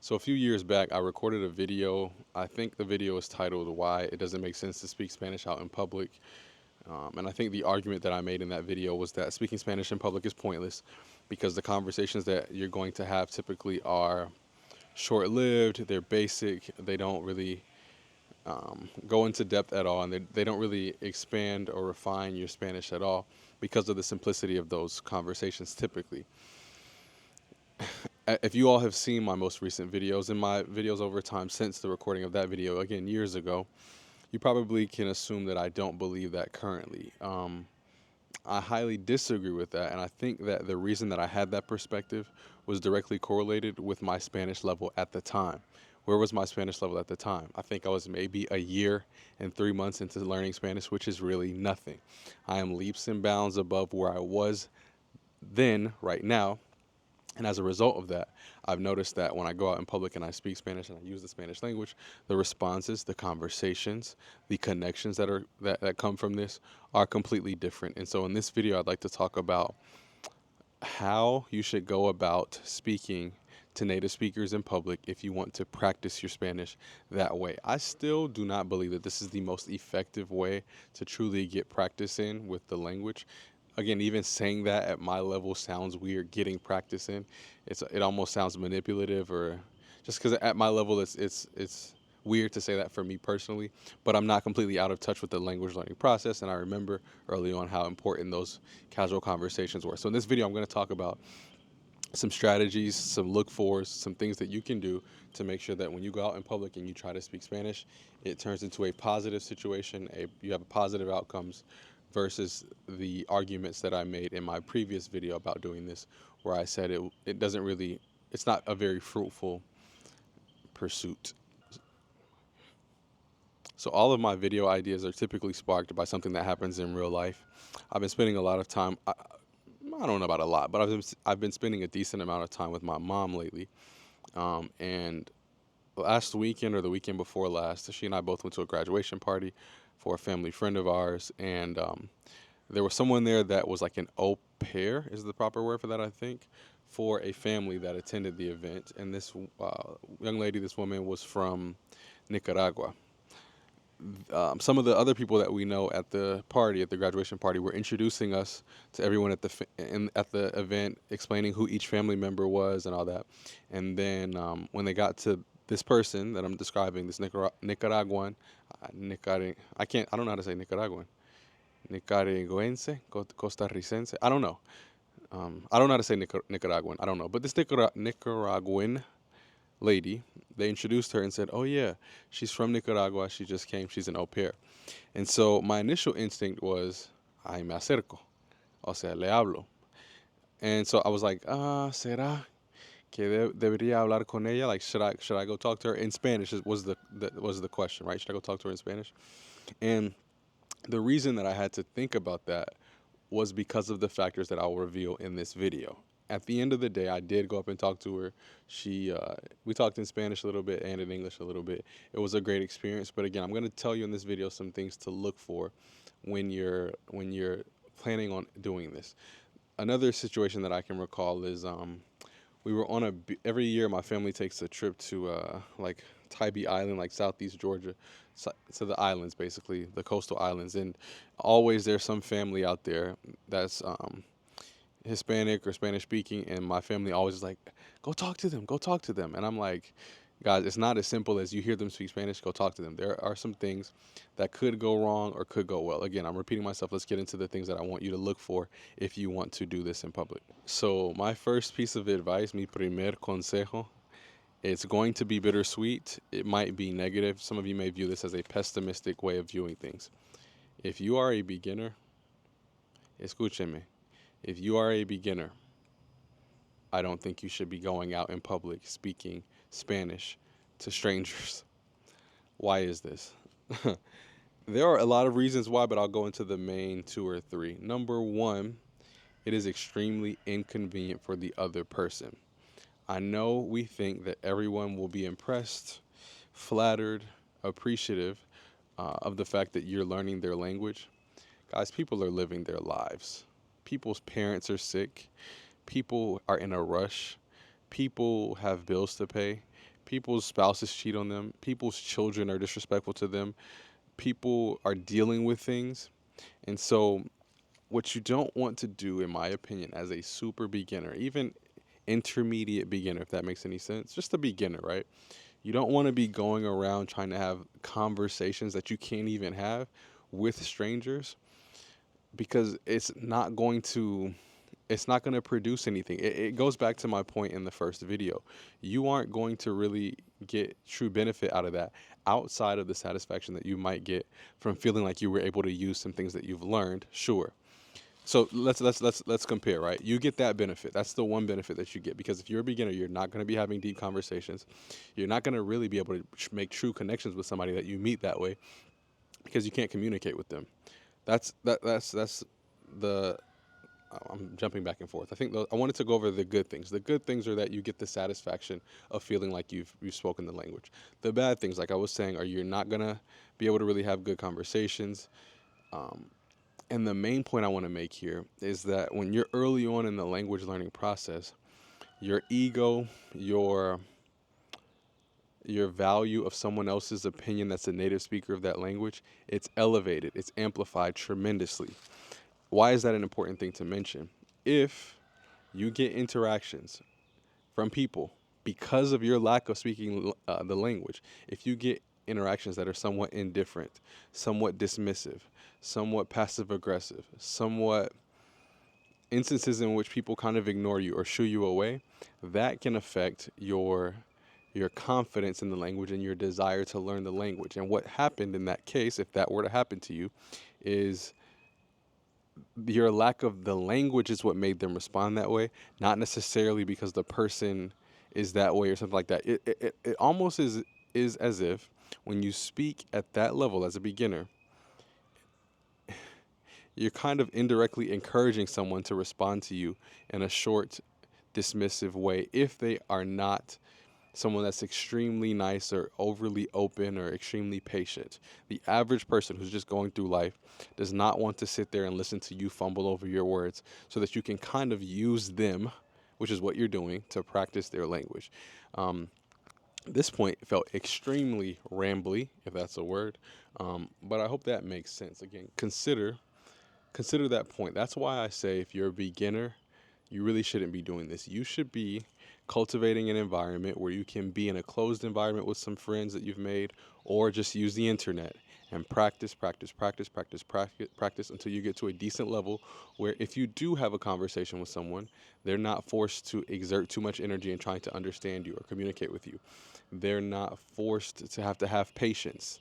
So a few years back, I recorded a video. I think the video is titled "Why It Doesn't Make Sense to Speak Spanish Out in Public." And I think the argument that I made in that video was that speaking Spanish in public is pointless because the conversations that you're going to have typically are short-lived. They're basic. They don't really go into depth at all, and they don't really expand or refine your Spanish at all because of the simplicity of those conversations typically. If you all have seen my most recent videos and my videos over time since the recording of that video, again, years ago, you probably can assume that I don't believe that currently. I highly disagree with that, and I think that the reason that I had that perspective was directly correlated with my Spanish level at the time. Where was my Spanish level at the time? I think I was maybe a year and 3 months into learning Spanish, which is really nothing. I am leaps and bounds above where I was then, right now, and as a result of that, I've noticed that when I go out in public and I speak Spanish and I use the Spanish language, the responses, the conversations, the connections that come from this are completely different. And so in this video, I'd like to talk about how you should go about speaking to native speakers in public if you want to practice your Spanish that way. I still do not believe that this is the most effective way to truly get practice in with the language. Again, even saying that at my level sounds weird. Getting practice in, it almost sounds manipulative, or just because at my level it's weird to say that for me personally. But I'm not completely out of touch with the language learning process, and I remember early on how important those casual conversations were. So in this video, I'm going to talk about some strategies, some look fors, some things that you can do to make sure that when you go out in public and you try to speak Spanish, it turns into a positive situation, you have positive outcomes versus the arguments that I made in my previous video about doing this, where I said it doesn't really, it's not a very fruitful pursuit. So all of my video ideas are typically sparked by something that happens in real life. I've been spending a lot of time, I don't know about a lot, but I've been spending a decent amount of time with my mom lately. And last weekend or the weekend before last, she and I both went to a graduation party for a family friend of ours, and there was someone there that was like an au pair, is the proper word for that, I think, for a family that attended the event. And this young lady, this woman, was from Nicaragua. Some of the other people that we know at the party, at the graduation party, were introducing us to everyone at the event, explaining who each family member was and all that. And then when they got to this person that I'm describing, this Nicaraguan, I don't know how to say Nicaraguan, Nicaraguense, Costarricense, I don't know. I don't know how to say Nicaraguan, I don't know. But this Nicaraguan lady, they introduced her and said, "Oh yeah, she's from Nicaragua. She just came. She's an au pair." And so my initial instinct was, "Ay me acerco," o sea, le hablo. And so I was like, "Será que debería hablar con ella? Like, should I go talk to her in Spanish?" Was the question, right? Should I go talk to her in Spanish? And the reason that I had to think about that was because of the factors that I'll reveal in this video. At the end of the day, I did go up and talk to her. We talked in Spanish a little bit and in English a little bit. It was a great experience. But again, I'm going to tell you in this video some things to look for when you're planning on doing this. Another situation that I can recall is we were on every year my family takes a trip to like Tybee Island, like southeast Georgia, to the islands, basically the coastal islands, and always there's some family out there that's Hispanic or Spanish speaking, and my family always is like, "Go talk to them, go talk to them," and I'm like, guys, it's not as simple as you hear them speak Spanish, go talk to them. There are some things that could go wrong or could go well. Again, I'm repeating myself. Let's get into the things that I want you to look for if you want to do this in public. So my first piece of advice, mi primer consejo, it's going to be bittersweet. It might be negative. Some of you may view this as a pessimistic way of viewing things. If you are a beginner, escúcheme. If you are a beginner, I don't think you should be going out in public speaking Spanish to strangers. Why is this? There are a lot of reasons why, but I'll go into the main two or three. Number one, it is extremely inconvenient for the other person. I know we think that everyone will be impressed, flattered, appreciative of the fact that you're learning their language. Guys, people are living their lives. People's parents are sick. People are in a rush. People have bills to pay. People's spouses cheat on them. People's children are disrespectful to them. People are dealing with things. And so, what you don't want to do, in my opinion, as a super beginner, even intermediate beginner, if that makes any sense, just a beginner, right? You don't want to be going around trying to have conversations that you can't even have with strangers, because it's not going to produce anything. It goes back to my point in the first video. You aren't going to really get true benefit out of that outside of the satisfaction that you might get from feeling like you were able to use some things that you've learned. Sure. So let's compare, right? You get that benefit. That's the one benefit that you get, because if you're a beginner, you're not going to be having deep conversations. You're not going to really be able to make true connections with somebody that you meet that way, because you can't communicate with them. That's the I'm jumping back and forth. I think I wanted to go over the good things. The good things are that you get the satisfaction of feeling like you've spoken the language. The bad things, like I was saying, are you're not gonna be able to really have good conversations. Um, and the main point I want to make here is that when you're early on in the language learning process, your ego, your value of someone else's opinion that's a native speaker of that language, it's elevated, it's amplified tremendously. Why is that an important thing to mention? If you get interactions from people because of your lack of speaking the language, if you get interactions that are somewhat indifferent, somewhat dismissive, somewhat passive aggressive, somewhat instances in which people kind of ignore you or shoo you away, that can affect your confidence in the language and your desire to learn the language. And what happened in that case, if that were to happen to you, is your lack of the language is what made them respond that way, not necessarily because the person is that way or something like that. It almost is as if when you speak at that level as a beginner, you're kind of indirectly encouraging someone to respond to you in a short, dismissive way if they are not someone that's extremely nice or overly open or extremely patient. The average person who's just going through life does not want to sit there and listen to you fumble over your words so that you can kind of use them, which is what you're doing, to practice their language. Um, this point felt extremely rambly, if that's a word, but I hope that makes sense. Again, consider that point. That's why I say if you're a beginner, you really shouldn't be doing this. You should be cultivating an environment where you can be in a closed environment with some friends that you've made, or just use the internet and practice until you get to a decent level where if you do have a conversation with someone, they're not forced to exert too much energy in trying to understand you or communicate with you. They're not forced to have patience.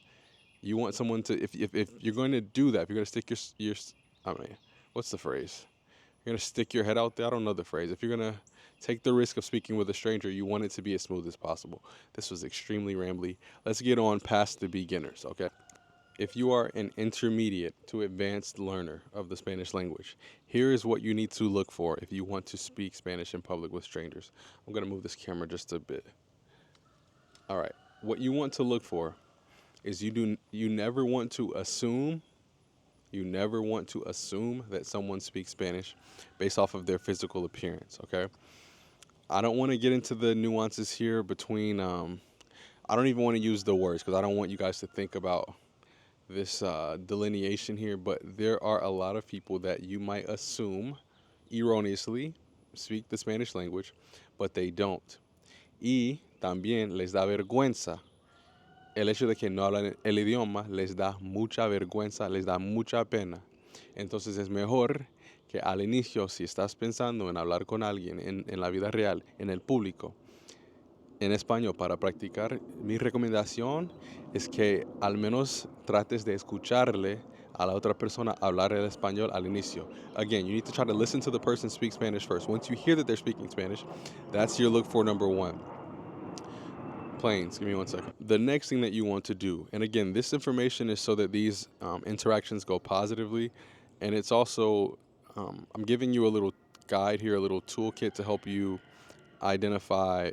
You want someone to, if you're going to do that, if you're going to stick I mean, what's the phrase? You're going to stick your head out there. I don't know the phrase. If you're going to take the risk of speaking with a stranger, you want it to be as smooth as possible. This was extremely rambly. Let's get on past the beginners, okay? If you are an intermediate to advanced learner of the Spanish language, here is what you need to look for if you want to speak Spanish in public with strangers. I'm going to move this camera just a bit. All right. What you want to look for is you never want to assume. You never want to assume that someone speaks Spanish based off of their physical appearance, okay? I don't want to get into the nuances here between, I don't even want to use the words because I don't want you guys to think about this delineation here, but there are a lot of people that you might assume erroneously speak the Spanish language, but they don't. Y también les da vergüenza. El hecho de que no hablan el idioma les da mucha vergüenza, les da mucha pena. Entonces es mejor que al inicio, si estás pensando en hablar con alguien en la vida real, en el público, en español para practicar, mi recomendación es que al menos trates de escucharle a la otra persona hablar el español al inicio. Again, you need to try to listen to the person speak Spanish first. Once you hear that they're speaking Spanish, that's your look for number one. Planes, give me 1 second. The next thing that you want to do, and again, this information is so that these interactions go positively, and it's also, I'm giving you a little guide here, a little toolkit to help you identify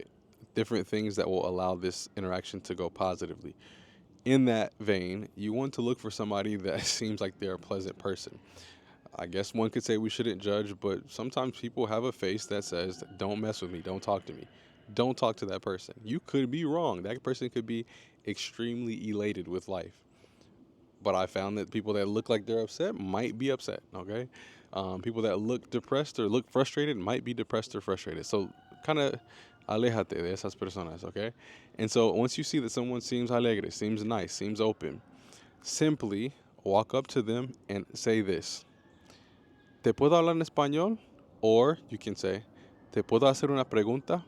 different things that will allow this interaction to go positively. In that vein, you want to look for somebody that seems like they're a pleasant person. I guess one could say we shouldn't judge, but sometimes people have a face that says, don't mess with me, don't talk to me. don't talk to that person. You could be wrong. That person could be extremely elated with life. But I found that people that look like they're upset might be upset. Okay, people that look depressed or look frustrated might be depressed or frustrated. So kind of alejate de esas personas. Okay, and so once you see that someone seems alegre, seems nice, seems open, simply walk up to them and say this: ¿Te puedo hablar en español? Or you can say, ¿Te puedo hacer una pregunta?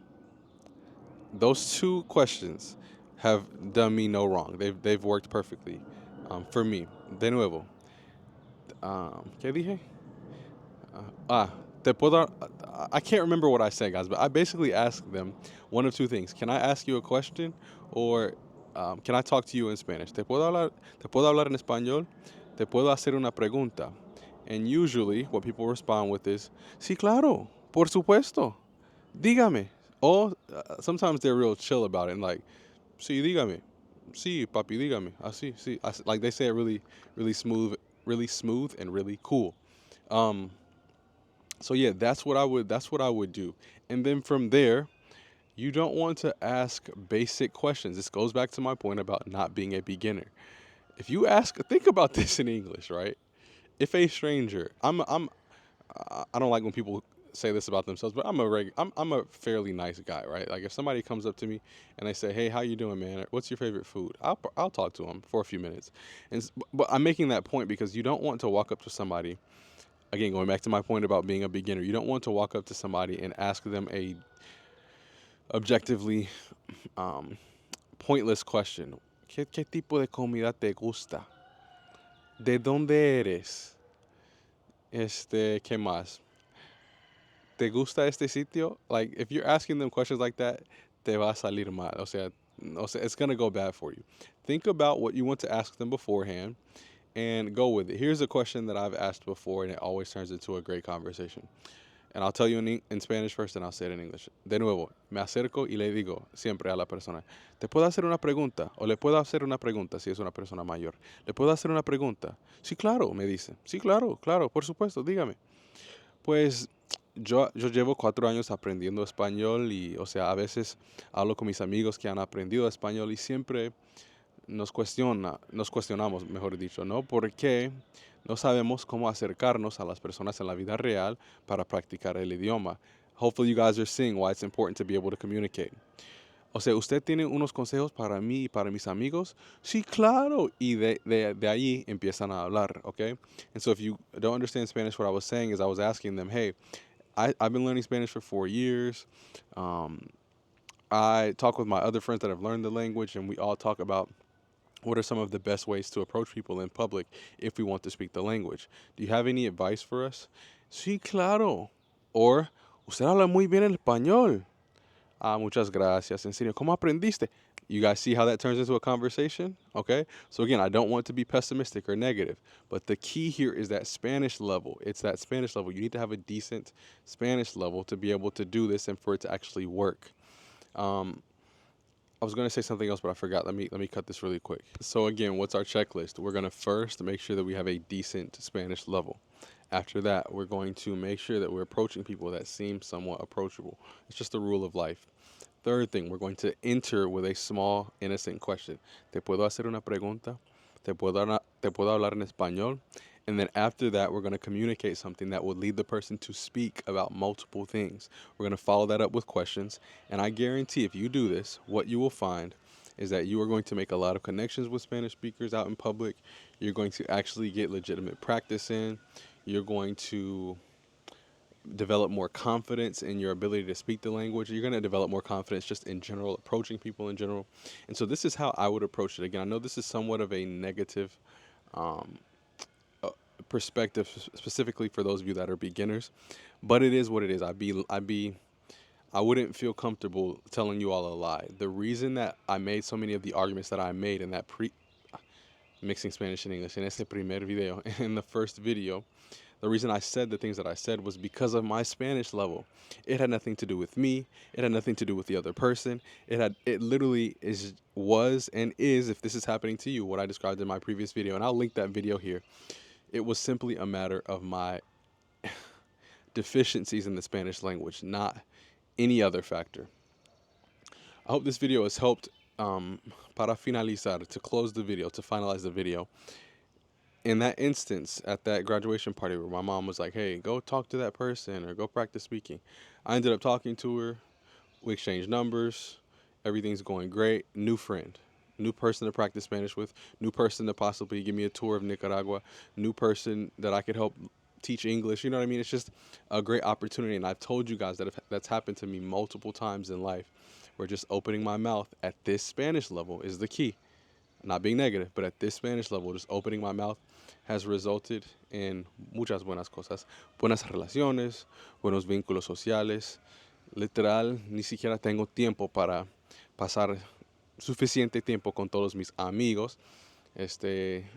Those two questions have done me no wrong. They've worked perfectly for me. De nuevo, ¿qué dije? Ah, te puedo. I can't remember what I said, guys, but I basically asked them one of two things. Can I ask you a question, or can I talk to you in Spanish? Te puedo hablar en español? Te puedo hacer una pregunta? And usually, what people respond with is, sí, claro, por supuesto, dígame. Or sometimes they're real chill about it and like, sí, dígame. Sí, papi, dígame. Así, sí. Like they say it really smooth and really cool. Um, so yeah, that's what I would do. And then from there, you don't want to ask basic questions. This goes back to my point about not being a beginner. If you ask, think about this in English, right? If a stranger, I don't like when people say this about themselves, but I'm a fairly nice guy, right? Like if somebody comes up to me and they say, "Hey, how you doing, man? What's your favorite food?" I'll talk to them for a few minutes. But I'm making that point because you don't want to walk up to somebody, again, going back to my point about being a beginner. You don't want to walk up to somebody and ask them a objectively um, pointless question. ¿Qué tipo de comida te gusta? ¿De dónde eres? ¿Qué más? ¿Te gusta este sitio? Like, if you're asking them questions like that, te va a salir mal. O sea, it's going to go bad for you. Think about what you want to ask them beforehand and go with it. Here's a question that I've asked before, and it always turns into a great conversation. And I'll tell you in Spanish first, and I'll say it in English. De nuevo, me acerco y le digo siempre a la persona, ¿te puedo hacer una pregunta? O le puedo hacer una pregunta si es una persona mayor. ¿Le puedo hacer una pregunta? Sí, claro, me dice. Sí, claro, claro, por supuesto, dígame. Pues yo llevo 4 años aprendiendo español y, o sea, a veces hablo con mis amigos que han aprendido español y siempre nos cuestionamos, mejor dicho, ¿no? Porque no sabemos cómo acercarnos a las personas en la vida real para practicar el idioma. Hopefully you guys are seeing why it's important to be able to communicate. O sea, ¿usted tiene unos consejos para mí y para mis amigos? Sí, claro. Y de ahí empiezan a hablar, okay? And so if you don't understand Spanish, what I was saying is I was asking them, hey, I've been learning Spanish for 4 years. Um, I talk with my other friends that have learned the language, and we all talk about what are some of the best ways to approach people in public if we want to speak the language. Do you have any advice for us? Sí, claro. Or, usted habla muy bien el español. Ah, muchas gracias. En serio, ¿cómo aprendiste? You guys see how that turns into a conversation? Okay? So again, I don't want to be pessimistic or negative, but the key here is that Spanish level. It's that Spanish level. You need to have a decent Spanish level to be able to do this and for it to actually work. Um, I was going to say something else, but I forgot. Let me cut this really quick. So again, what's our checklist? We're going to first make sure that we have a decent Spanish level. After that, we're going to make sure that we're approaching people that seem somewhat approachable. It's just a rule of life. Third thing, we're going to enter with a small, innocent question. ¿Te puedo hacer una pregunta? Te puedo hablar en español? And then after that, we're going to communicate something that will lead the person to speak about multiple things. We're going to follow that up with questions. And I guarantee if you do this, what you will find is that you are going to make a lot of connections with Spanish speakers out in public. You're going to actually get legitimate practice in. You're going to develop more confidence in your ability to speak the language. You're going to develop more confidence just in general, approaching people in general. And so this is how I would approach it. Again, I know this is somewhat of a negative um, uh, perspective, specifically for those of you that are beginners, but it is what it is. I wouldn't feel comfortable telling you all a lie. The reason that I made so many of the arguments that I made in that mixing Spanish and English, in ese primer video, in the first video, the reason I said the things that I said was because of my Spanish level. It had nothing to do with me. It had nothing to do with the other person. It literally was and is, if this is happening to you, what I described in my previous video, and I'll link that video here. It was simply a matter of my deficiencies in the Spanish language, not any other factor. I hope this video has helped para finalizar, to close the video, to finalize the video. In that instance, at that graduation party where my mom was like, hey, go talk to that person or go practice speaking, I ended up talking to her. We exchanged numbers. Everything's going great. New friend, new person to practice Spanish with, new person to possibly give me a tour of Nicaragua, new person that I could help teach English. You know what I mean? It's just a great opportunity. And I've told you guys that if that's happened to me multiple times in life, where just opening my mouth at this Spanish level is the key. Not being negative, but at this Spanish level, just opening my mouth has resulted in muchas buenas cosas. Buenas relaciones, buenos vínculos sociales. Literal, ni siquiera tengo tiempo para pasar suficiente tiempo con todos mis amigos,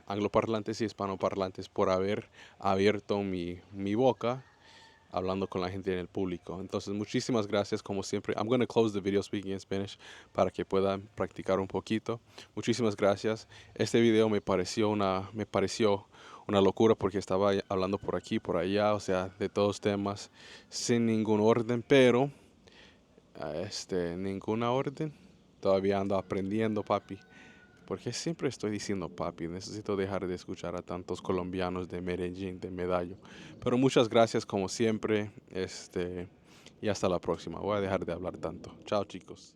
angloparlantes y hispanoparlantes, por haber abierto mi boca hablando con la gente en el público. Entonces, muchísimas gracias como siempre. I'm going to close the video speaking in Spanish para que puedan practicar un poquito. Muchísimas gracias. Este video me pareció una locura porque estaba hablando por aquí, por allá, o sea, de todos temas sin ningún orden, pero ninguna orden. Todavía ando aprendiendo, papi. Porque siempre estoy diciendo papi, necesito dejar de escuchar a tantos colombianos de Medellín, de Medallo. Pero muchas gracias como siempre, y hasta la próxima. Voy a dejar de hablar tanto. Chao, chicos.